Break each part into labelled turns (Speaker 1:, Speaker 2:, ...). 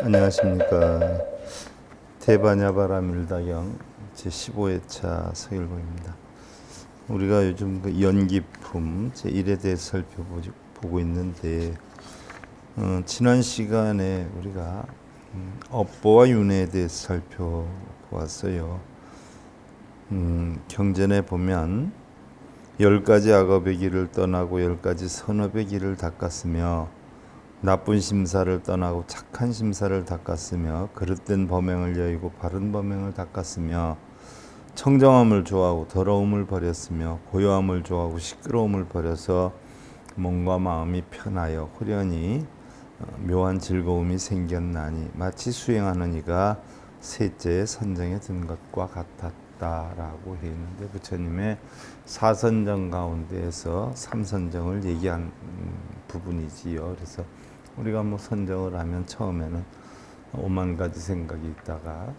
Speaker 1: 안녕하십니까. 대바냐바라밀다경 제15회차 서일봉입니다. 우리가 요즘 그 연기품 제1에 대해서 살펴보고 있는데 지난 시간에 우리가 업보와 윤회에 대해서 살펴보았어요. 경전에 보면 10가지 악업의 길을 떠나고 10가지 선업의 길을 닦았으며 나쁜 심사를 떠나고 착한 심사를 닦았으며 그릇된 범행을 여의고 바른 범행을 닦았으며 청정함을 좋아하고 더러움을 버렸으며 고요함을 좋아하고 시끄러움을 버려서 몸과 마음이 편하여 후련히 묘한 즐거움이 생겼나니 마치 수행하는 이가 셋째의 선정에 든 것과 같았다라고 했는데 부처님의 사선정 가운데에서 삼선정을 얘기한 부분이지요. 그래서 우리가 뭐 선정을 하면 처음에는 5만 가지 생각이 있다가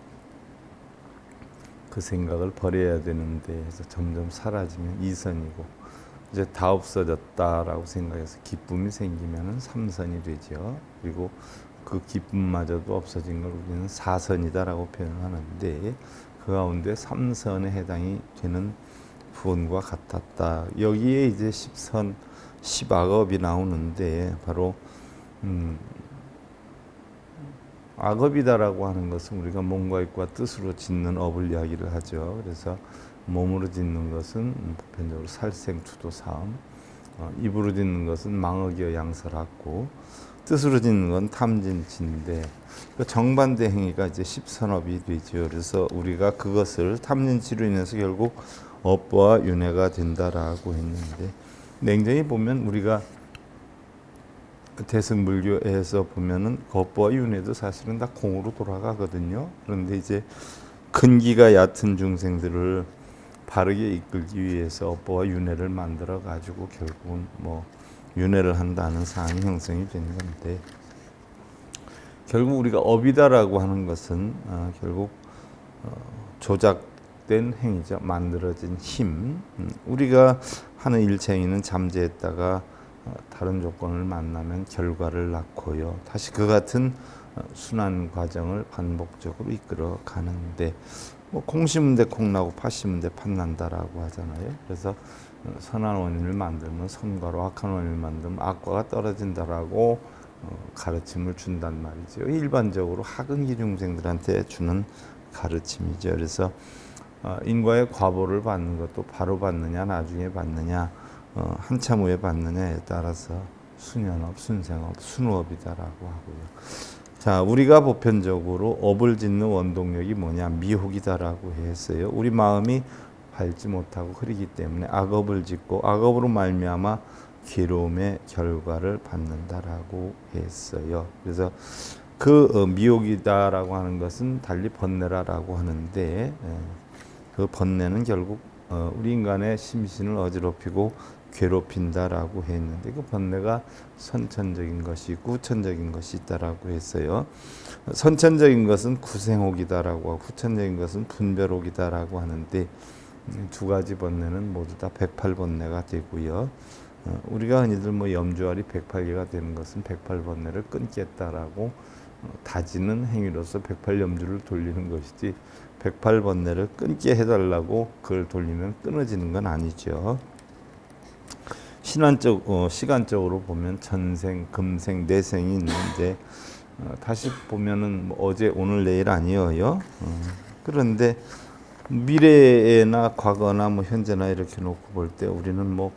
Speaker 1: 그 생각을 버려야 되는데 해서 점점 사라지면 2선이고 이제 다 없어졌다라고 생각해서 기쁨이 생기면은 3선이 되죠. 그리고 그 기쁨마저도 없어진 걸 우리는 4선이다라고 표현하는데 그 가운데 3선에 해당이 되는 부분과 같았다. 여기에 이제 10선, 10악업이 나오는데 바로 악업이다라고 하는 것은 우리가 몸과 입과 뜻으로 짓는 업을 이야기를 하죠. 그래서 몸으로 짓는 것은 보편적으로 살생, 투도, 사음, 입으로 짓는 것은 망어기어, 양설학고, 뜻으로 짓는 건 탐진치인데 그 정반대 행위가 이제 10선업이 되죠. 그래서 우리가 그것을 탐진치로 인해서 결국 업보와 윤회가 된다라고 했는데 냉정히 보면 우리가 대승불교에서 보면은 업보와 윤회도 사실은 다 공으로 돌아가거든요. 그런데 이제 근기가 얕은 중생들을 바르게 이끌기 위해서 업보와 윤회를 만들어 가지고 결국은 뭐 윤회를 한다는 상황이 형성이 되는 건데 결국 우리가 업이다라고 하는 것은 결국 조작된 행위죠. 만들어진 힘. 우리가 하는 일체행위는 잠재했다가 다른 조건을 만나면 결과를 낳고요. 다시 그 같은 순환 과정을 반복적으로 이끌어 가는데 뭐 콩 심은 데 콩 나고 팥 심은 데 팥 난다라고 하잖아요. 그래서 선한 원인을 만들면 선과로 악한 원인을 만들면 악과가 떨어진다라고 가르침을 준단 말이죠. 일반적으로 하근기 중생들한테 주는 가르침이죠. 그래서 인과의 과보를 받는 것도 바로 받느냐 나중에 받느냐 한참 후에 받느냐에 따라서 순연업, 순생업, 순후업이다라고 하고요. 자, 우리가 보편적으로 업을 짓는 원동력이 뭐냐? 미혹이다라고 했어요. 우리 마음이 밝지 못하고 흐리기 때문에 악업을 짓고 악업으로 말미암아 괴로움의 결과를 받는다라고 했어요. 그래서 그 미혹이다라고 하는 것은 달리 번뇌라고 하는데 그 번뇌는 결국 우리 인간의 심신을 어지럽히고 괴롭힌다라고 했는데 그 번뇌가 선천적인 것이 있고 후천적인 것이 있다라고 했어요. 선천적인 것은 구생옥이다라고 하고 후천적인 것은 분별옥이다라고 하는데 두 가지 번뇌는 모두 다 108번뇌가 되고요. 우리가 흔히들 뭐 염주알이 108개가 되는 것은 108번뇌를 끊겠다라고 다지는 행위로서 108염주를 돌리는 것이지 108번뇌를 끊게 해달라고 그걸 돌리면 끊어지는 건 아니죠. 시간적으로 보면 전생, 금생, 내생이 있는데 다시 보면은 뭐 어제, 오늘, 내일 아니에요. 그런데 미래나 과거나 뭐 현재나 이렇게 놓고 볼 때 우리는 뭐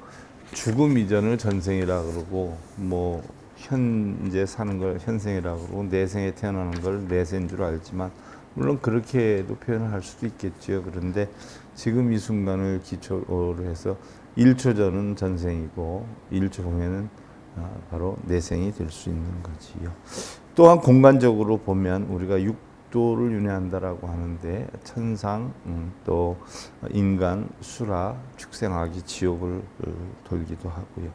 Speaker 1: 죽음 이전을 전생이라 그러고 뭐 현재 사는 걸 현생이라 그러고 내생에 태어나는 걸 내생인 줄 알지만 물론 그렇게도 표현을 할 수도 있겠죠. 그런데 지금 이 순간을 기초로 해서 1초 전은 전생이고 1초 후에는 바로 내생이 될 수 있는 거지요. 또한 공간적으로 보면 우리가 육도를 윤회한다라고 하는데 천상, 또 인간, 수라, 축생아기, 지옥을 돌기도 하고요.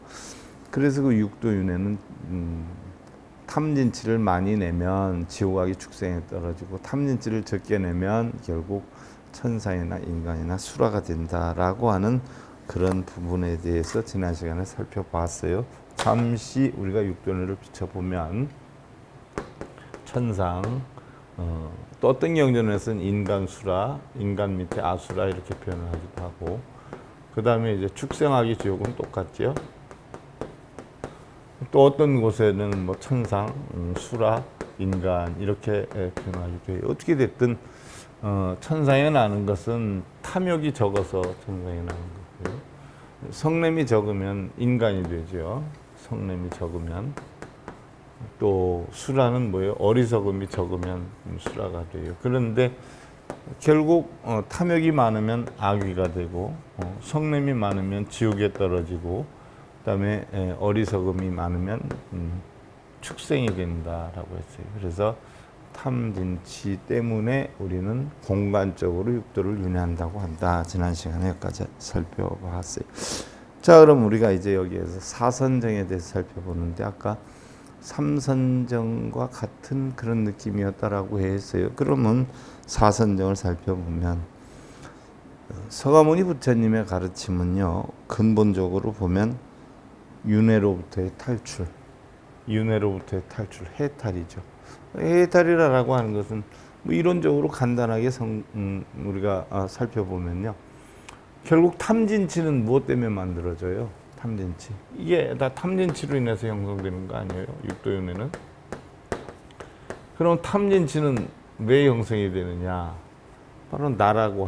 Speaker 1: 그래서 그 육도 윤회는 탐진치를 많이 내면 지옥아기 축생에 떨어지고 탐진치를 적게 내면 결국 천상이나 인간이나 수라가 된다라고 하는 그런 부분에 대해서 지난 시간에 살펴봤어요. 잠시 우리가 육도윤회를 비춰보면 천상, 또 어떤 경전에서는 인간수라, 인간 밑에 아수라 이렇게 표현을 하기도 하고, 그 다음에 이제 축생하기 지옥은 똑같죠. 또 어떤 곳에는 뭐 천상, 수라, 인간 이렇게 표현하기도 해요. 어떻게 됐든 천상에 나는 것은 탐욕이 적어서 천상에 나는 거고요. 성냄이 적으면 인간이 되죠. 성냄이 적으면. 또 수라는 뭐예요? 어리석음이 적으면 수라가 돼요. 그런데 결국 탐욕이 많으면 악귀가 되고, 성냄이 많으면 지옥에 떨어지고, 그다음에 어리석음이 많으면 축생이 된다라고 했어요. 그래서 탐진치 때문에 우리는 공간적으로 육도를 윤회한다고 한다. 지난 시간에 여기까지 살펴봤어요. 자, 그럼 우리가 이제 여기에서 사선정에 대해서 살펴보는데, 아까 삼선정과 같은 그런 느낌이었다라고 했어요. 그러면 사선정을 살펴보면 서가모니 부처님의 가르침은요, 근본적으로 보면 윤회로부터의 탈출, 윤회로부터의 탈출, 해탈이죠. 해탈이라고 하는 것은 뭐 이론적으로 간단하게 우리가 살펴보면요, 결국 탐진치는 무엇 때문에 만들어져요? 탐진치. 이게 다 탐진치로 인해서 형성되는 거 아니에요? 육도윤회는. 그럼 탐진치는 왜 형성이 되느냐? 바로 나라고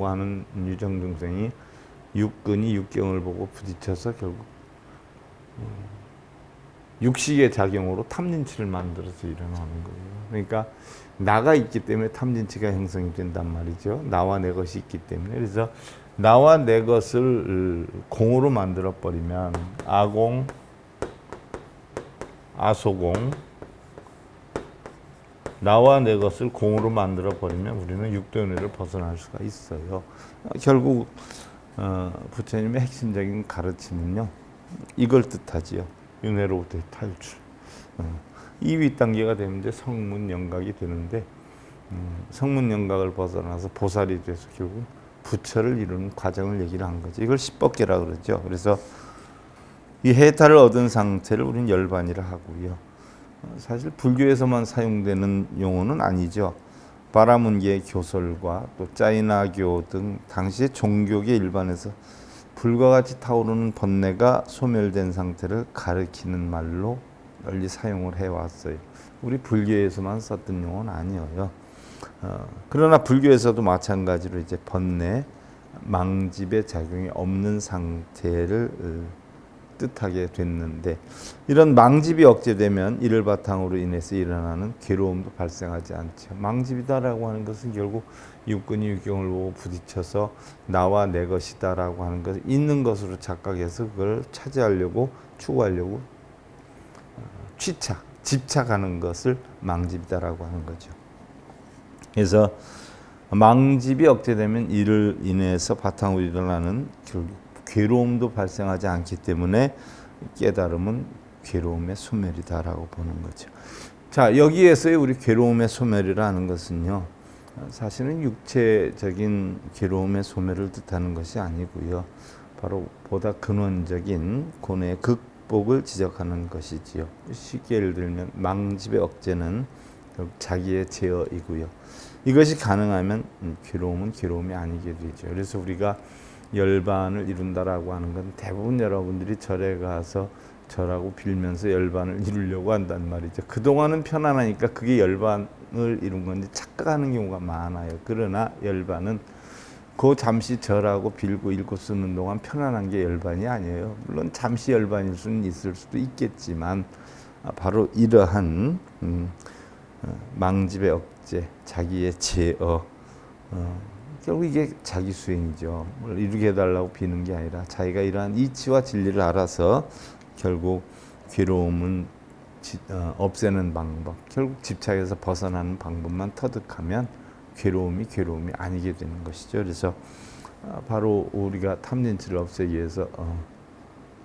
Speaker 1: 하는 유정중생이 육근이 육경을 보고 부딪혀서 결국 육식의 작용으로 탐진치를 만들어서 일어나는 거예요. 그러니까 나가 있기 때문에 탐진치가 형성이 된단 말이죠. 나와 내 것이 있기 때문에. 그래서 나와 내 것을 공으로 만들어 버리면 아공, 아소공, 나와 내 것을 공으로 만들어 버리면 우리는 육도윤회를 벗어날 수가 있어요. 결국 부처님의 핵심적인 가르침은요, 이걸 뜻하지요. 윤회로부터의 탈출. 이 윗단계가 되면 이제 성문영각이 되는데, 성문영각을 벗어나서 보살이 돼서 결국 부처를 이루는 과정을 얘기를 한 거죠. 이걸 십법계라 그러죠. 그래서 이 해탈을 얻은 상태를 우리는 열반이라 하고요. 사실 불교에서만 사용되는 용어는 아니죠. 바라문계의 교설과 또 짜이나교 등 당시의 종교계 일반에서 불과 같이 타오르는 번뇌가 소멸된 상태를 가리키는 말로 널리 사용을 해왔어요. 우리 불교에서만 썼던 용어는 아니에요. 그러나 불교에서도 마찬가지로 이제 번뇌, 망집의 작용이 없는 상태를 뜻하게 됐는데, 이런 망집이 억제되면 이를 바탕으로 인해서 일어나는 괴로움도 발생하지 않죠. 망집이다라고 하는 것은 결국 육근이 육경을 보고 부딪혀서 나와 내 것이다라고 하는 것을 있는 것으로 착각해서 그걸 차지하려고 추구하려고 집착하는 것을 망집이다라고 하는 거죠. 그래서 망집이 억제되면 이를 인해서 바탕으로 일어나는 결국 괴로움도 발생하지 않기 때문에 깨달음은 괴로움의 소멸이다라고 보는 거죠. 자, 여기에서의 우리 괴로움의 소멸이라는 것은요, 사실은 육체적인 괴로움의 소멸을 뜻하는 것이 아니고요, 바로 보다 근원적인 고뇌의 극복을 지적하는 것이지요. 쉽게 예를 들면 망집의 억제는 자기의 제어이고요. 이것이 가능하면 괴로움은 괴로움이 아니게 되죠. 그래서 우리가 열반을 이룬다라고 하는 건 대부분 여러분들이 절에 가서 절하고 빌면서 열반을 이루려고 한단 말이죠. 그동안은 편안하니까 그게 열반을 이룬 건지 착각하는 경우가 많아요. 그러나 열반은 그 잠시 절하고 빌고 읽고 쓰는 동안 편안한 게 열반이 아니에요. 물론 잠시 열반일 수는 있을 수도 있겠지만 바로 이러한 망집의 억제, 자기의 제어, 결국 이게 자기 수행이죠. 뭘 이루게 해달라고 비는 게 아니라 자기가 이러한 이치와 진리를 알아서 결국 괴로움은 없애는 방법, 결국 집착에서 벗어나는 방법만 터득하면 괴로움이 아니게 되는 것이죠. 그래서 바로 우리가 탐진치를 없애기 위해서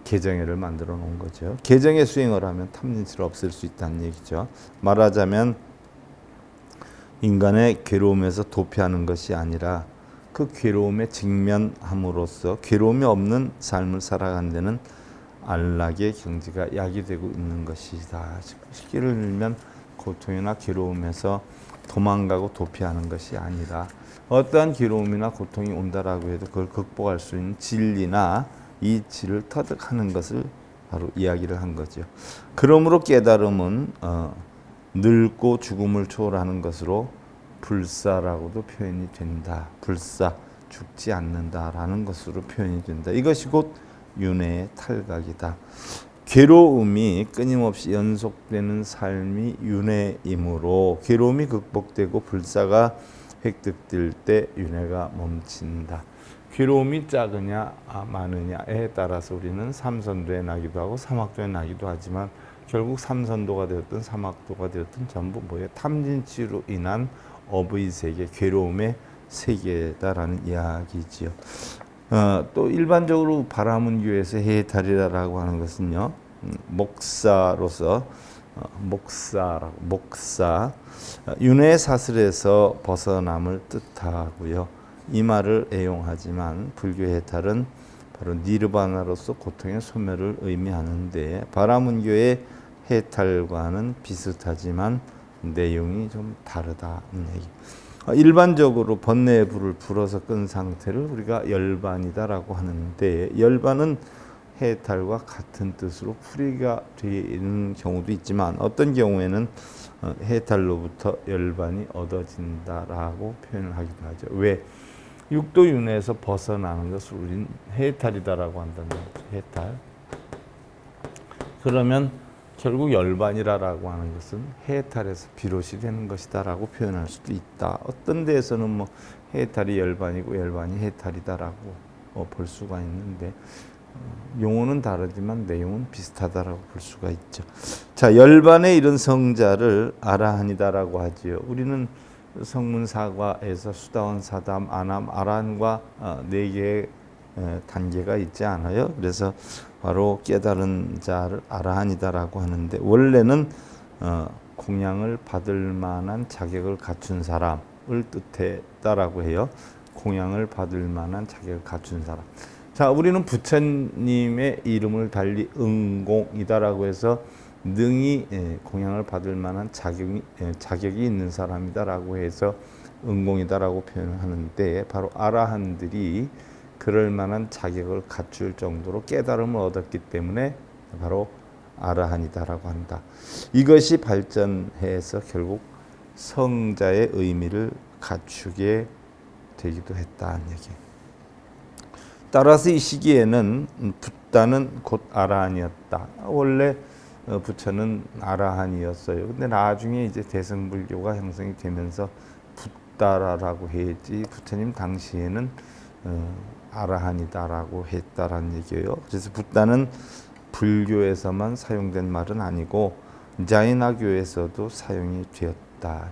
Speaker 1: 개정회를 만들어 놓은 거죠. 개정회 수행을 하면 탐진치를 없앨 수 있다는 얘기죠. 말하자면 인간의 괴로움에서 도피하는 것이 아니라 그 괴로움에 직면함으로써 괴로움이 없는 삶을 살아가는 데는 안락의 경지가 야기되고 있는 것이다. 쉽게 들면 고통이나 괴로움에서 도망가고 도피하는 것이 아니라 어떠한 괴로움이나 고통이 온다라고 해도 그걸 극복할 수 있는 진리나 이치를 터득하는 것을 바로 이야기를 한 거죠. 그러므로 깨달음은 늙고 죽음을 초월하는 것으로 불사라고도 표현이 된다. 불사, 죽지 않는다라는 것으로 표현이 된다. 이것이 곧 윤회의 탈각이다. 괴로움이 끊임없이 연속되는 삶이 윤회이므로 괴로움이 극복되고 불사가 획득될 때 윤회가 멈춘다. 괴로움이 작으냐 많으냐에 따라서 우리는 삼선도에 나기도 하고 사막도에 나기도 하지만 결국 삼선도가 되었든 사막도가 되었든 전부 뭐예요? 탐진치로 인한 업의 세계, 괴로움의 세계다라는 이야기지요. 또 일반적으로 바라문교에서 해탈이라고 하는 것은요, 목사로서 목사 윤회의 사슬에서 벗어남을 뜻하고요. 이 말을 애용하지만 불교 해탈은 바로 니르바나로서 고통의 소멸을 의미하는데 바라문교의 해탈과는 비슷하지만 내용이 좀 다르다는 얘기. 일반적으로 번뇌의 불을 불어서 끈 상태를 우리가 열반이다라고 하는데 열반은 해탈과 같은 뜻으로 풀이가 되는 경우도 있지만 어떤 경우에는 해탈로부터 열반이 얻어진다라고 표현을 하기도 하죠. 왜? 육도윤회에서 벗어나는 것을 우리는 해탈이다라고 한다는 거죠. 해탈. 그러면 결국 열반이라고 하는 것은 해탈에서 비롯이 되는 것이다라고 표현할 수도 있다. 어떤 데에서는 뭐 해탈이 열반이고 열반이 해탈이다라고 볼 수가 있는데 용어는 다르지만 내용은 비슷하다라고 볼 수가 있죠. 자, 열반에 이른 성자를 아라한이다라고 하지요. 우리는 성문사과에서 수다원, 사담, 아남, 아란과 네 개의 단계가 있지 않아요? 그래서 바로 깨달은 자를 아라한이다라고 하는데 원래는 공양을 받을 만한 자격을 갖춘 사람을 뜻했다라고 해요. 공양을 받을 만한 자격을 갖춘 사람. 자, 우리는 부처님의 이름을 달리 응공이다라고 해서 능히 공양을 받을 만한 자격이 있는 사람이다라고 해서 응공이다라고 표현하는데 바로 아라한들이 그럴 만한 자격을 갖출 정도로 깨달음을 얻었기 때문에 바로 아라한이다라고 한다. 이것이 발전해서 결국 성자의 의미를 갖추게 되기도 했다는 얘기. 따라서 이 시기에는 붓다는 곧 아라한이었다. 원래 부처는 아라한이었어요. 근데 나중에 이제 대승불교가 형성이 되면서 붓다라고 했지 부처님 당시에는 아라한이다라고 했다라는 얘기예요. 그래서 붓다는 불교에서만 사용된 말은 아니고 자이나교에서도 사용이 되었다.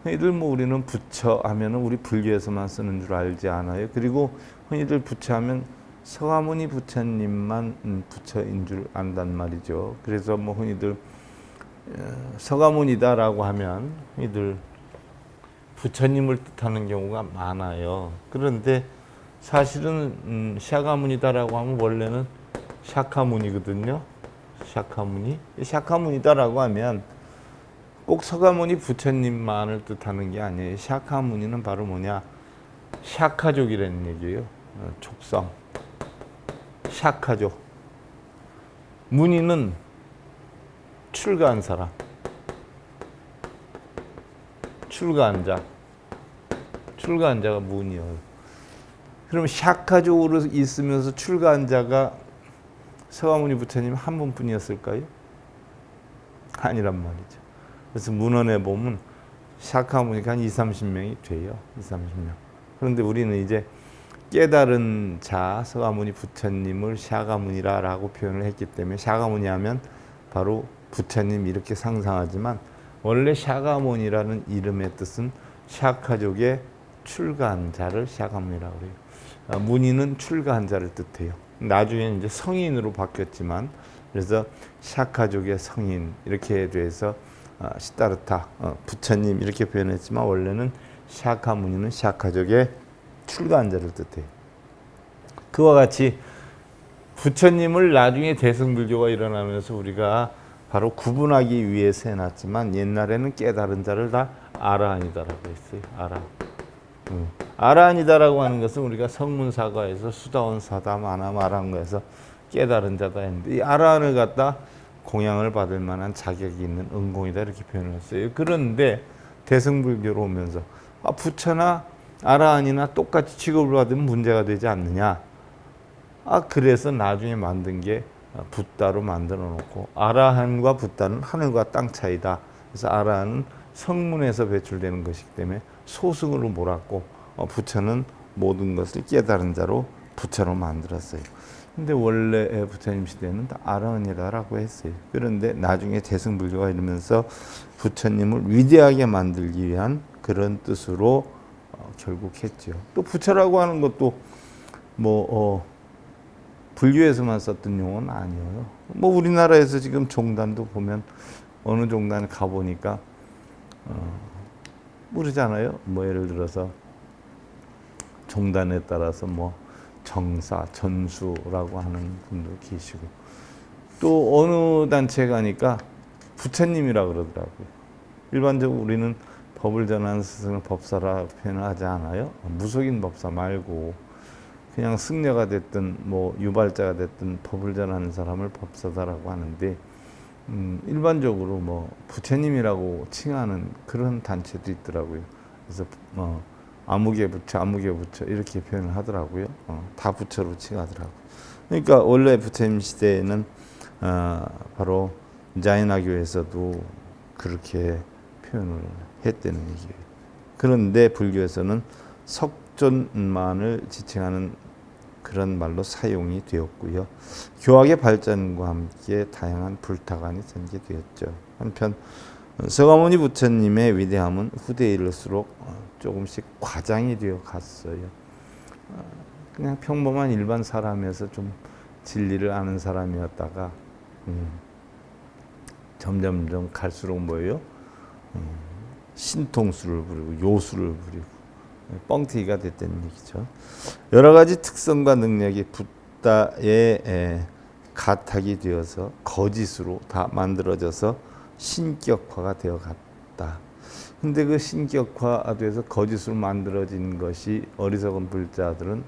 Speaker 1: 흔히들 뭐 우리는 부처 하면은 우리 불교에서만 쓰는 줄 알지 않아요. 그리고 흔히들 부처 하면 서가모니 부처님만 부처인 줄 안단 말이죠. 그래서 뭐 흔히들 서가모니다라고 하면 흔히들 부처님을 뜻하는 경우가 많아요. 그런데 사실은 샤가문이다라고 하면 원래는 샤카문이거든요. 샤카문이다라고 하면 꼭 서가모니 부처님만을 뜻하는 게 아니에요. 샤카문이는 바로 뭐냐? 샤카족이라는 얘기예요. 족성. 샤카족. 문의는 출가한 사람. 출가한 자. 출가한 자가 문이요. 그럼 샤카족으로 있으면서 출가한 자가 서가모니 부처님 한 분뿐이었을까요? 아니란 말이죠. 그래서 문헌에 보면 샤카모니가 한 20-30명이 돼요. 20-30명. 그런데 우리는 이제 깨달은 자 서가모니 부처님을 샤가문이라고 표현을 했기 때문에 샤가문이 하면 바로 부처님 이렇게 상상하지만 원래 샤가문이라는 이름의 뜻은 샤카족의 출가한 자를 샤가문이라고 그래요. 문의는 출가한 자를 뜻해요. 나중에 이제 성인으로 바뀌었지만 그래서 샤카족의 성인 이렇게 돼서 시타르타 부처님 이렇게 표현했지만 원래는 샤카문이는 샤카족의 출가한 자를 뜻해요. 그와 같이 부처님을 나중에 대승불교가 일어나면서 우리가 바로 구분하기 위해서 해놨지만 옛날에는 깨달은 자를 다 아라한이다라고 했어요. 아라한. 아라한이다라고 하는 것은 우리가 성문사과에서 수다원 사담 아나마랑거에서 깨달은 자다 했는데 이 아라한을 갖다 공양을 받을 만한 자격이 있는 은공이다 이렇게 표현을 했어요. 그런데 대승불교로 오면서 부처나 아라한이나 똑같이 취급을 받으면 문제가 되지 않느냐. 그래서 나중에 만든 게 붓다로 만들어 놓고 아라한과 붓다는 하늘과 땅 차이다. 그래서 아라한은 성문에서 배출되는 것이기 때문에 소승으로 몰았고 부처는 모든 것을 깨달은 자로 부처로 만들었어요. 근데 원래 부처님 시대는 다 아라한이라고 했어요. 그런데 나중에 대승불교가 이러면서 부처님을 위대하게 만들기 위한 그런 뜻으로 결국 했죠. 또 부처라고 하는 것도 불교에서만 썼던 용어는 아니에요. 우리나라에서 지금 종단도 보면 어느 종단에 가보니까 모르잖아요. 예를 들어서 종단에 따라서 정사, 전수라고 하는 분도 계시고 또 어느 단체에 가니까 부처님이라 그러더라고요. 일반적으로 우리는 법을 전하는 스승을 법사라 표현을 하지 않아요. 무속인 법사 말고 그냥 승려가 됐든 유발자가 됐든 법을 전하는 사람을 법사다라고 하는데 일반적으로 부처님이라고 칭하는 그런 단체도 있더라고요. 그래서 아무개 부처, 아무개 부처 이렇게 표현을 하더라고요. 다 부처로 칭하더라고요. 그러니까 원래 부처님 시대에는 바로 자인화교에서도 그렇게 표현을 했다는 얘기예요. 그런데 불교에서는 석존만을 지칭하는 그런 말로 사용이 되었고요. 교학의 발전과 함께 다양한 불타관이 전개되었죠. 한편 서가모니 부처님의 위대함은 후대에 이를수록 조금씩 과장이 되어 갔어요. 그냥 평범한 일반 사람에서 좀 진리를 아는 사람이었다가 점점점 갈수록 뭐예요? 신통수를 부리고 요수를 부리고 뻥튀기가 됐다는 얘기죠. 여러 가지 특성과 능력이 붓다에 가탁이 되어서 거짓으로 다 만들어져서 신격화가 되어 갔다. 근데 그 신격화돼서 거짓으로 만들어진 것이 어리석은 불자들은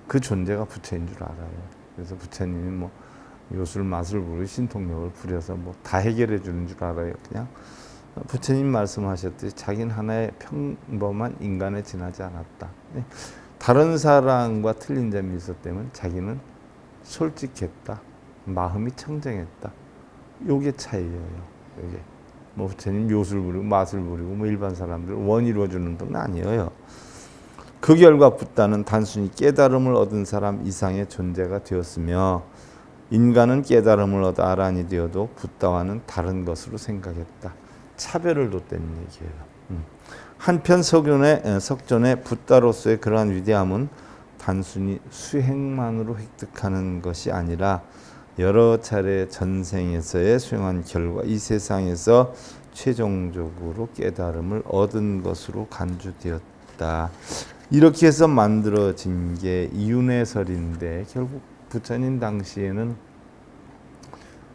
Speaker 1: 그 존재가 부처인 줄 알아요. 그래서 부처님이 요술 맛을 부르고 신통력을 부려서 다 해결해 주는 줄 알아요. 그냥 부처님 말씀하셨듯이 자기는 하나의 평범한 인간에 지나지 않았다. 다른 사람과 틀린 점이 있었다면 자기는 솔직했다. 마음이 청정했다. 요게 차이예요. 요게. 부처님 요술 부리고 맛을 부리고 일반 사람들 원 이루어주는 분 아니에요. 그 결과 붓다는 단순히 깨달음을 얻은 사람 이상의 존재가 되었으며 인간은 깨달음을 얻어 아란이 되어도 붓다와는 다른 것으로 생각했다. 차별을 뒀다는 얘기예요. 한편 석존의 붓다로서의 그러한 위대함은 단순히 수행만으로 획득하는 것이 아니라 여러 차례 전생에서의 수행한 결과 이 세상에서 최종적으로 깨달음을 얻은 것으로 간주되었다. 이렇게 해서 만들어진 게 이윤회설인데 결국 부처님 당시에는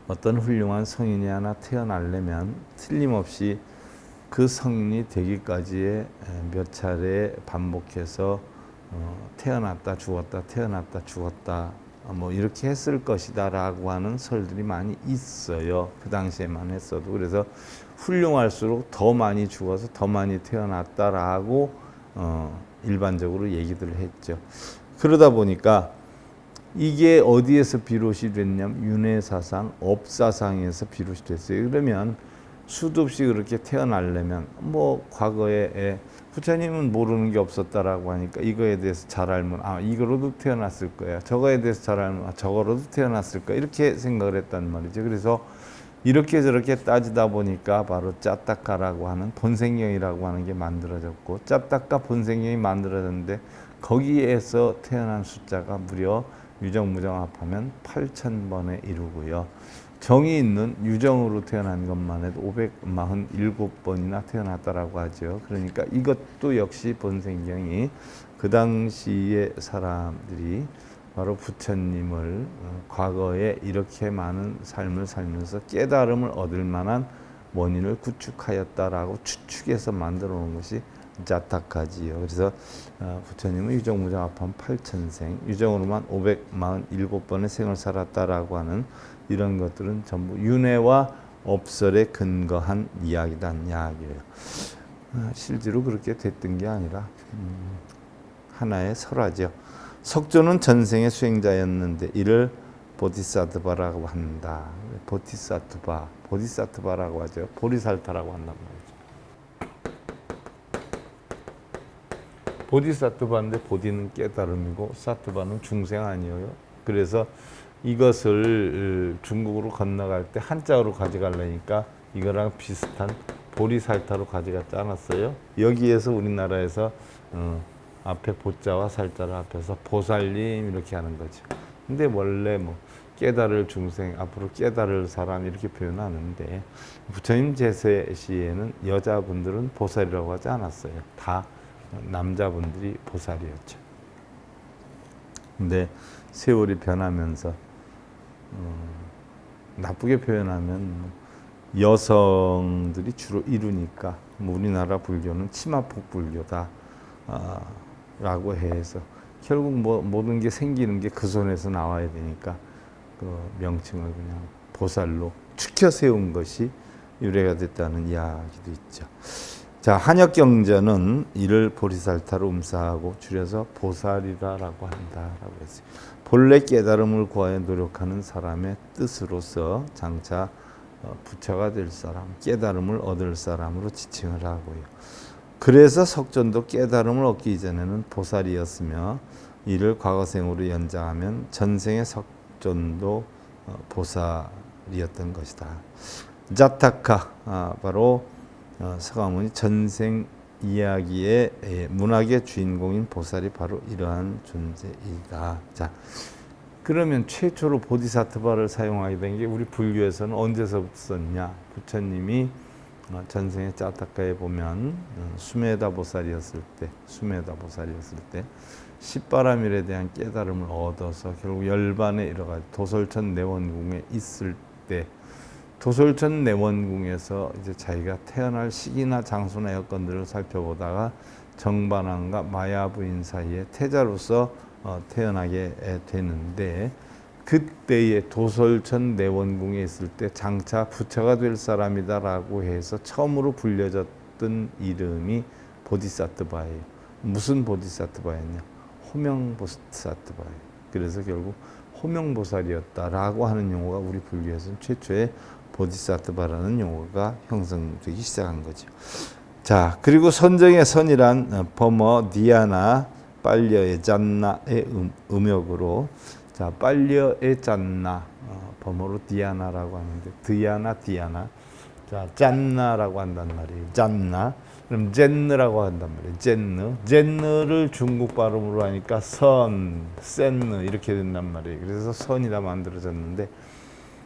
Speaker 1: 어떤 훌륭한 성인이 하나 태어나려면 틀림없이 그 성인이 되기까지의 몇 차례 반복해서 태어났다 죽었다 태어났다 죽었다 이렇게 했을 것이다 라고 하는 설들이 많이 있어요. 그 당시에만 했어도. 그래서 훌륭할수록 더 많이 죽어서 더 많이 태어났다라고 일반적으로 얘기들을 했죠. 그러다 보니까 이게 어디에서 비롯이 됐냐면 윤회사상, 업사상에서 비롯이 됐어요. 그러면 수도 없이 그렇게 태어나려면 과거에 부처님은 모르는 게 없었다라고 하니까 이거에 대해서 잘 알면 이거로도 태어났을 거야. 저거에 대해서 잘 알면 저거로도 태어났을 거야. 이렇게 생각을 했단 말이죠. 그래서 이렇게 저렇게 따지다 보니까 바로 짜따까라고 하는 본생경이라고 하는 게 만들어졌고 짜따까 본생경이 만들어졌는데 거기에서 태어난 숫자가 무려 유정, 무정 합하면 8,000번에 이르고요. 정이 있는 유정으로 태어난 것만 해도 547번이나 태어났다라고 하죠. 그러니까 이것도 역시 본생경이 그 당시의 사람들이 바로 부처님을 과거에 이렇게 많은 삶을 살면서 깨달음을 얻을 만한 원인을 구축하였다라고 추측해서 만들어 놓은 것이 자타카지요. 그래서 부처님은 유정무정합한 8천생, 유정으로만 547번의 생을 살았다라고 하는 이런 것들은 전부 윤회와 업설에 근거한 이야기란 이야기예요. 실제로 그렇게 됐던 게 아니라 하나의 설화죠. 석조는 전생의 수행자였는데 이를 보디사트바라고 한다. 보디사트바라고 하죠. 보리살타라고 한단 말이죠. 보디사트바인데 보디는 깨달음이고 사트바는 중생 아니에요. 그래서 이것을 중국으로 건너갈 때 한자어로 가져가려니까 이거랑 비슷한 보리살타로 가져갔지 않았어요? 여기에서 우리나라에서 앞에 보자와 살자를 합해서 보살님 이렇게 하는 거죠. 근데 원래 뭐 깨달을 중생, 앞으로 깨달을 사람 이렇게 표현하는데 부처님 제세 시에는 여자분들은 보살이라고 하지 않았어요. 다 남자분들이 보살이었죠. 근데 세월이 변하면서 나쁘게 표현하면 여성들이 주로 이루니까 우리나라 불교는 치마폭 불교다 라고 해서 결국 모든 게 생기는 게 그 손에서 나와야 되니까 그 명칭을 그냥 보살로 축혀 세운 것이 유래가 됐다는 이야기도 있죠. 자, 한역경전은 이를 보리살타로 음사하고 줄여서 보살이다라고 한다라고 했어요. 본래 깨달음을 구하여 노력하는 사람의 뜻으로서 장차 부처가 될 사람, 깨달음을 얻을 사람으로 지칭을 하고요. 그래서 석존도 깨달음을 얻기 이전에는 보살이었으며 이를 과거생으로 연장하면 전생의 석존도 보살이었던 것이다. 자타카, 바로 서가모니 전생 이야기의 문학의 주인공인 보살이 바로 이러한 존재이다. 자, 그러면 최초로 보디사트바를 사용하게 된 게 우리 불교에서는 언제서부터 썼냐? 부처님이 전생의 자타카에 보면 수메다 보살이었을 때 십바라밀에 대한 깨달음을 얻어서 결국 열반에 이르가 도솔천 내원궁에 있을 때 도솔천 내원궁에서 이제 자기가 태어날 시기나 장소나 여건들을 살펴보다가 정반왕과 마야 부인 사이에 태자로서 태어나게 되는데 그때의 도솔천 내원궁에 있을 때 장차 부처가 될 사람이다라고 해서 처음으로 불려졌던 이름이 보디사트바예요. 무슨 보디사트바였냐? 호명보사트바예요. 그래서 결국 호명보살이었다라고 하는 용어가 우리 불교에서는 최초의 보디사트바라는 용어가 형성되기 시작한 거죠. 자, 그리고 선정의 선이란 범어 디아나 빨려의 짠나의 음역으로 자, 빨려의 짠나 범어로 디아나라고 하는데 디아나 자, 짠나라고 한단 말이에요. 짠나 그럼 젠느라고 한단 말이에요. 젠느를 중국 발음으로 하니까 센느 이렇게 된단 말이에요. 그래서 선이라 만들어졌는데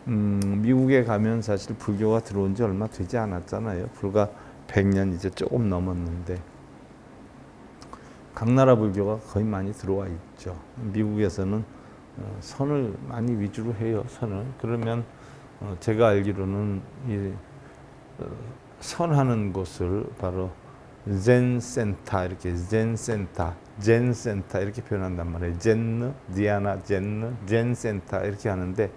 Speaker 1: 미국에 가면 사실 불교가 들어온 지 얼마 되지 않았잖아요. 불과 100년 이제 조금 넘었는데 각 나라 불교가 거의 많이 들어와 있죠. 미국에서는 선을 많이 위주로 해요. 선을. 그러면 제가 알기로는 이 선하는 곳을 바로 젠센터 이렇게 젠센터 이렇게 표현한단 말이에요. 젠느, 디아나 젠느, 젠센터 이렇게 하는데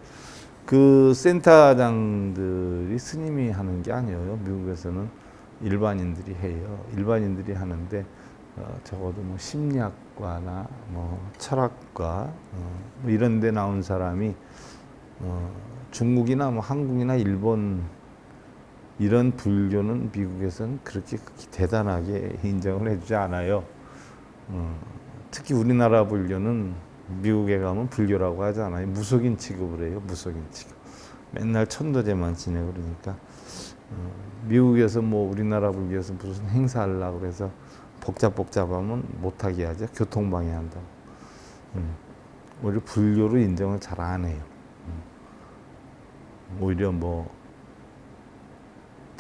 Speaker 1: 그 센터장들이 스님이 하는 게 아니에요. 미국에서는 일반인들이 해요. 일반인들이 하는데 적어도 뭐 심리학과나 뭐 철학과 뭐 이런 데 나온 사람이 중국이나 뭐 한국이나 일본 이런 불교는 미국에서는 그렇게 대단하게 인정을 해주지 않아요. 특히 우리나라 불교는 미국에 가면 불교라고 하지 않아요. 무속인 취급을 해요. 무속인 취급. 맨날 천도제만 지내고 그러니까 미국에서 뭐 우리나라 불교에서 무슨 행사하려고 그래서 복잡하면 못하게 하죠. 교통방해한다고. 오히려 불교로 인정을 잘 안 해요. 오히려 뭐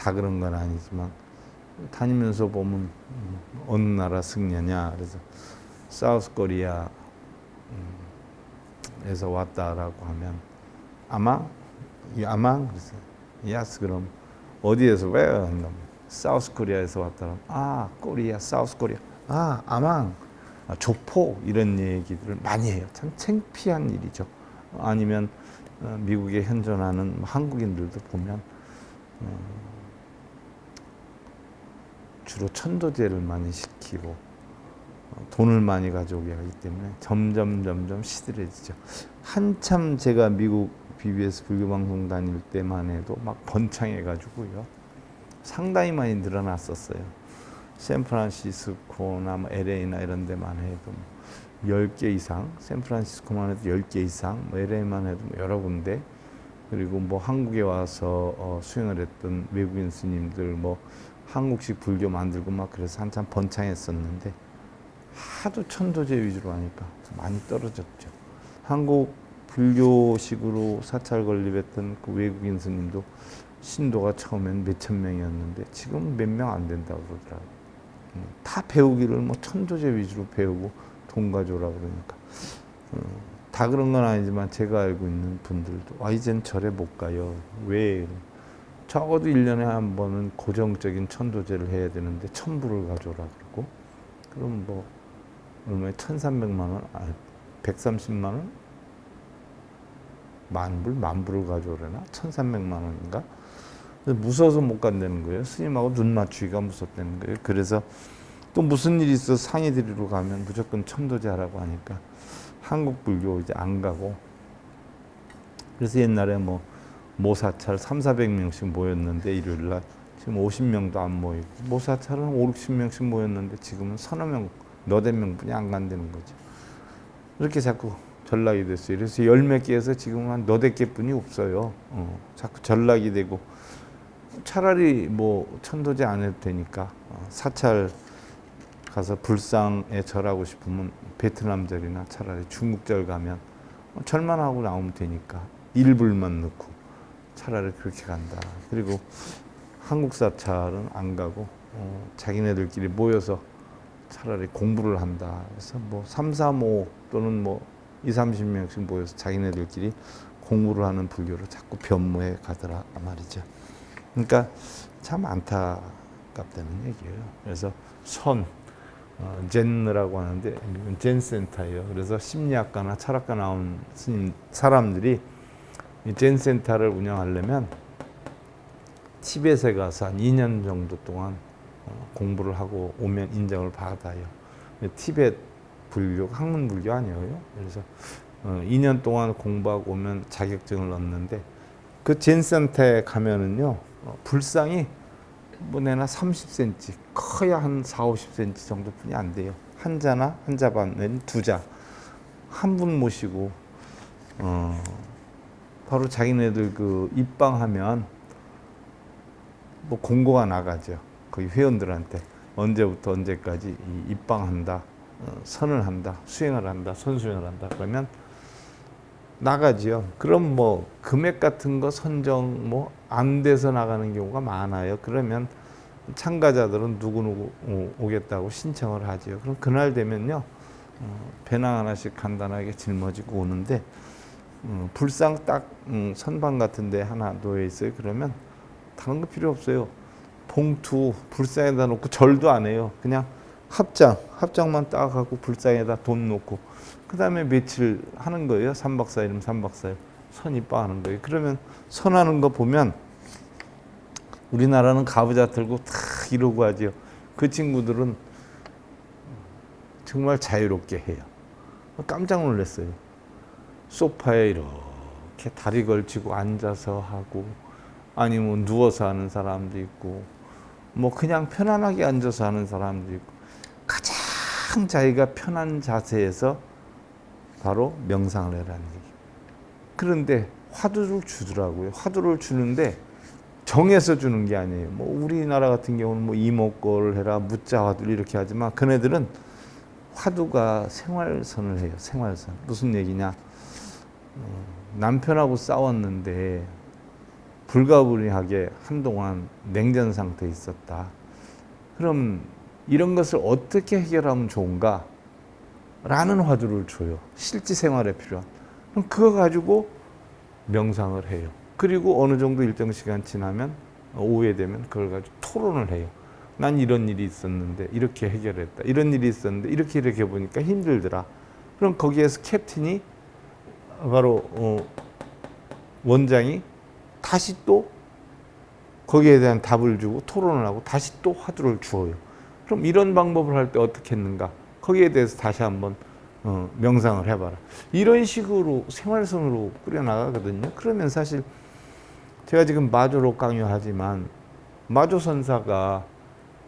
Speaker 1: 다 그런 건 아니지만 다니면서 보면 어느 나라 승려냐 그래서 사우스 코리아 에서 왔다라고 하면 아망? 이 아망? 그래서 야스 그럼 어디에서 왜? 사우스 코리아에서 왔다면 아 코리아 사우스 코리아 아 아망 조포 이런 얘기들을 많이 해요. 참 창피한 일이죠. 아니면 미국에 현존하는 한국인들도 보면 주로 천도제를 많이 시키고 돈을 많이 가져오게 하기 때문에 점점 시들해지죠. 한참 제가 미국 BBS 불교방송 다닐 때만 해도 막 번창해가지고요. 상당히 많이 늘어났었어요. 샌프란시스코나 뭐 LA나 이런 데만 해도 10개 이상, 샌프란시스코만 해도 10개 이상, 뭐 LA만 해도 여러 군데, 그리고 뭐 한국에 와서 수행을 했던 외국인 스님들 뭐 한국식 불교 만들고 막 그래서 한참 번창했었는데 하도 천도제 위주로 하니까 많이 떨어졌죠. 한국 불교식으로 사찰 건립했던 그 외국인 스님도 신도가 처음엔 몇천 명이었는데 지금 몇 명 안 된다고 그러더라고요. 다 배우기를 뭐 천도제 위주로 배우고 돈 가져오라 그러니까 다 그런 건 아니지만 제가 알고 있는 분들도 이젠 절에 못 가요. 왜? 적어도 1년에 한 번은 고정적인 천도제를 해야 되는데 1,000불을 가져오라 그러고 그럼 뭐 얼마에 1,300만 원? 130만 원? 만불을 가져오려나? 1,300만 원인가? 무서워서 못 간다는 거예요. 스님하고 눈 맞추기가 무섭다는 거예요. 그래서 또 무슨 일이 있어 상의 드리러 가면 무조건 천도제 하라고 하니까 한국 불교 이제 안 가고 그래서 옛날에 뭐 모사찰 300~400명씩 모였는데 일요일날 지금 50명도 안 모이고 모사찰은 50~60명씩 모였는데 지금은 서너 명, 너댓 명뿐이 안 간다는 거죠. 이렇게 자꾸 전락이 됐어요. 그래서 열 몇 개에서 지금 한 너댓 개뿐이 없어요. 자꾸 전락이 되고 차라리 뭐 천도제 안 해도 되니까 사찰 가서 불상에 절하고 싶으면 베트남절이나 차라리 중국절 가면 절만 하고 나오면 되니까 일불만 넣고 차라리 그렇게 간다. 그리고 한국 사찰은 안 가고 자기네들끼리 모여서 차라리 공부를 한다. 그래서 뭐 3, 4, 5 또는 뭐 20~30명씩 모여서 자기네들끼리 공부를 하는 불교로 자꾸 변모해 가더라 말이죠. 그러니까 참 안타깝다는 얘기예요. 그래서 젠느라고 하는데 젠 센터예요. 그래서 심리학과나 철학과 나온 스님 사람들이 젠 센터를 운영하려면 티벳에 가서 한 2년 정도 동안 공부를 하고 오면 인정을 받아요. 티벳 불교, 학문 불교 아니에요. 그래서 2년 동안 공부하고 오면 자격증을 얻는데 그 젠 센터에 가면은요 불상이 뭐 내나 30cm, 커야 한 40~50cm 정도뿐이 안 돼요. 한 자나 한 자 반은 두 자, 한 분 모시고 바로 자기네들 그 입방하면 뭐 공고가 나가죠. 거기 회원들한테 언제부터 언제까지 입방한다, 선을 한다, 수행을 한다, 선수행을 한다. 그러면 나가지요. 그럼 뭐 금액 같은 거 선정 뭐 안 돼서 나가는 경우가 많아요. 그러면 참가자들은 누구누구 오겠다고 신청을 하지요. 그럼 그날 되면요 배낭 하나씩 간단하게 짊어지고 오는데 불상 딱 선방 같은데 하나 놓여 있어요. 그러면 다른 거 필요 없어요. 봉투 불상에다 놓고 절도 안 해요. 그냥 합장만 딱 하고 불상에다 돈 놓고 그 다음에 며칠 하는 거예요. 3박 4일이면 3박 4일 선입방하는 거예요. 그러면 선하는 거 보면 우리나라는 가부좌 들고 다 이러고 하죠. 그 친구들은 정말 자유롭게 해요. 깜짝 놀랐어요. 소파에 이렇게 다리 걸치고 앉아서 하고 아니면 누워서 하는 사람도 있고 뭐 그냥 편안하게 앉아서 하는 사람도 있고 가장 자기가 편한 자세에서 바로 명상을 해라는 얘기. 그런데 화두를 주더라고요. 화두를 주는데 정해서 주는 게 아니에요. 뭐 우리나라 같은 경우는 뭐 이목고를 해라, 무자 화두를 이렇게 하지만 그네들은 화두가 생활선을 해요. 생활선. 무슨 얘기냐? 남편하고 싸웠는데 불가분하게 한동안 냉전 상태에 있었다. 그럼 이런 것을 어떻게 해결하면 좋은가? 라는 화두를 줘요. 실제 생활에 필요한. 그럼 그거 가지고 명상을 해요. 그리고 어느 정도 일정 시간 지나면 오후에 되면 그걸 가지고 토론을 해요. 난 이런 일이 있었는데 이렇게 해결했다. 이런 일이 있었는데 이렇게 보니까 힘들더라. 그럼 거기에서 캡틴이 바로 원장이 다시 또 거기에 대한 답을 주고 토론을 하고 다시 또 화두를 주어요. 그럼 이런 방법을 할 때 어떻게 했는가? 거기에 대해서 다시 한번 명상을 해봐라. 이런 식으로 생활선으로 꾸려나가거든요. 그러면 사실 제가 지금 마조로 강요하지만 마조선사가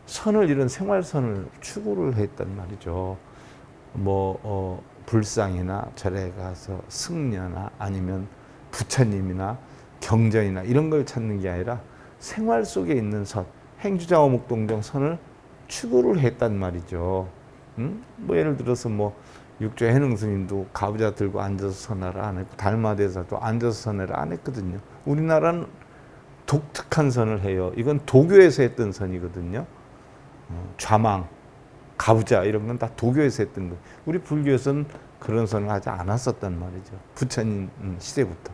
Speaker 1: 선을 이런 생활선을 추구를 했단 말이죠. 불상이나 절에 가서 승려나 아니면 부처님이나 경전이나 이런 걸 찾는 게 아니라 생활 속에 있는 선, 행주장어묵동정 선을 추구를 했단 말이죠. 예를 들어서 육조 해능스님도 가부좌 들고 앉아서 선하라 안 했고 달마대사도 앉아서 선하라 안 했거든요. 우리나라는 독특한 선을 해요. 이건 도교에서 했던 선이거든요. 좌망, 가부좌 이런 건 다 도교에서 했던 거예요. 우리 불교에서는 그런 선을 하지 않았었단 말이죠. 부처님 시대부터.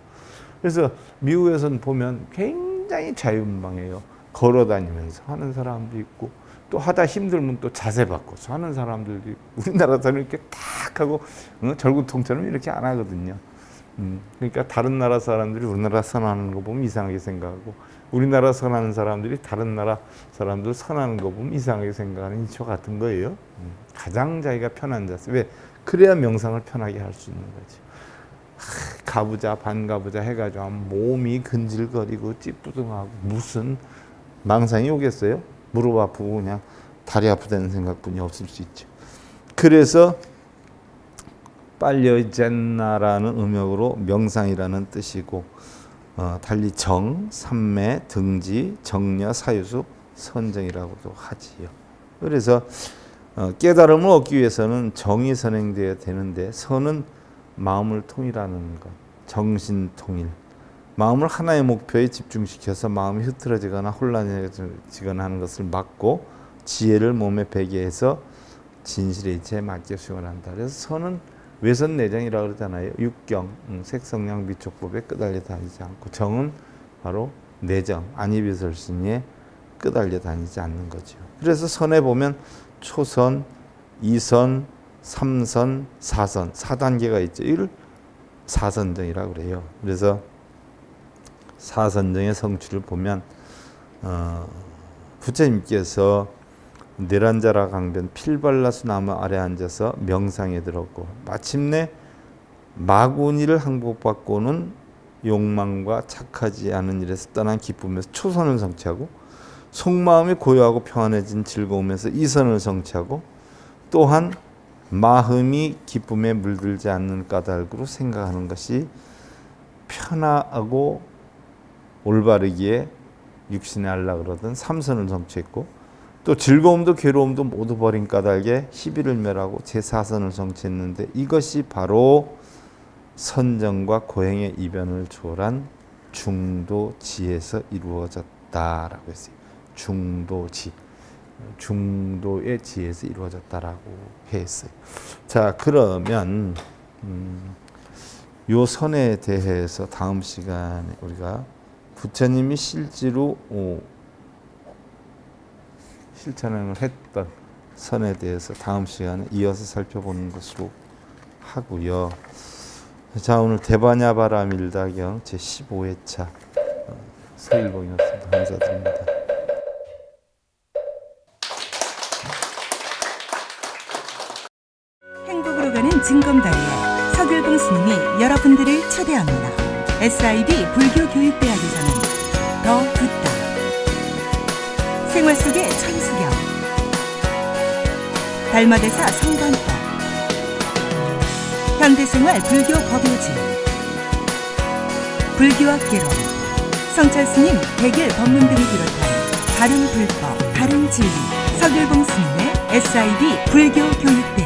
Speaker 1: 그래서 미국에서는 보면 굉장히 자유분방해요. 걸어다니면서 하는 사람도 있고 또 하다 힘들면 또 자세 바꿔서 하는 사람들도 있고 우리나라에서는 이렇게 탁 하고 절구통처럼 이렇게 안 하거든요. 그러니까 다른 나라 사람들이 우리나라 선하는 거 보면 이상하게 생각하고 우리나라 선하는 사람들이 다른 나라 사람들 선하는 거 보면 이상하게 생각하는 이치와 같은 거예요. 가장 자기가 편한 자세. 왜? 그래야 명상을 편하게 할 수 있는 거죠. 가부좌, 반가부좌 해가지고 몸이 근질거리고 찌뿌둥하고 무슨 망상이 오겠어요? 무릎 아프고 그냥 다리 아프다는 생각뿐이 없을 수 있죠. 그래서 빨려젠나라는 음역으로 명상이라는 뜻이고 달리 정, 삼매, 등지, 정려, 사유수, 선정이라고도 하지요. 그래서 깨달음을 얻기 위해서는 정이 선행되어야 되는데 선은 마음을 통일하는 것, 정신 통일. 마음을 하나의 목표에 집중시켜서 마음이 흐트러지거나 혼란해지거나 하는 것을 막고 지혜를 몸에 배게 해서 진실의 이치에 맞게 수용을 한다. 그래서 선은 외선내정이라고 그러잖아요. 육경, 색성량 미촉법에 끄달려 다니지 않고 정은 바로 내정, 안이비설신에 끄달려 다니지 않는 거죠. 그래서 선에 보면 초선, 2선, 3선, 4선, 4단계가 있죠. 이를 4선정이라고 그래요. 그래서 4선정의 성취를 보면 부처님께서 내란자라 강변 필발라수 나무 아래 앉아서 명상에 들었고 마침내 마구니를 항복받고는 욕망과 착하지 않은 일에서 떠난 기쁨에서 초선을 성취하고 속마음이 고요하고 평안해진 즐거움에서 이선을 성취하고 또한 마음이 기쁨에 물들지 않는 까닭으로 생각하는 것이 편하고 올바르기에 육신에 알라 그러던 삼선을 성취했고 또 즐거움도 괴로움도 모두 버린 까닭에 희비를 멸하고 제4선을 성취했는데 이것이 바로 선정과 고행의 이변을 초월한 중도지에서 이루어졌다라고 했어요. 중도지. 중도의 지혜에서 이루어졌다라고 했어요. 자, 그러면 요 선에 대해서 다음 시간에 우리가 부처님이 실제로 실천을 했던 선에 대해서 다음 시간에 이어서 살펴보는 것으로 하고요. 자, 오늘 대바냐바라 밀다경 제15회차 서일봉이었습니다. 감사드립니다.
Speaker 2: 행복으로 가는 징검다리에 서길봉 스님이 여러분들을 초대합니다. SIB 불교교육대학에서는 더 듣다, 생활 속의 천수경, 달마대사 성관법, 현대생활 불교 법요지, 불교학개론, 성찰스님 백일 법문 등을 비롯한 바른 불법, 바른 진리, 서길봉 스님의 SIB 불교교육대학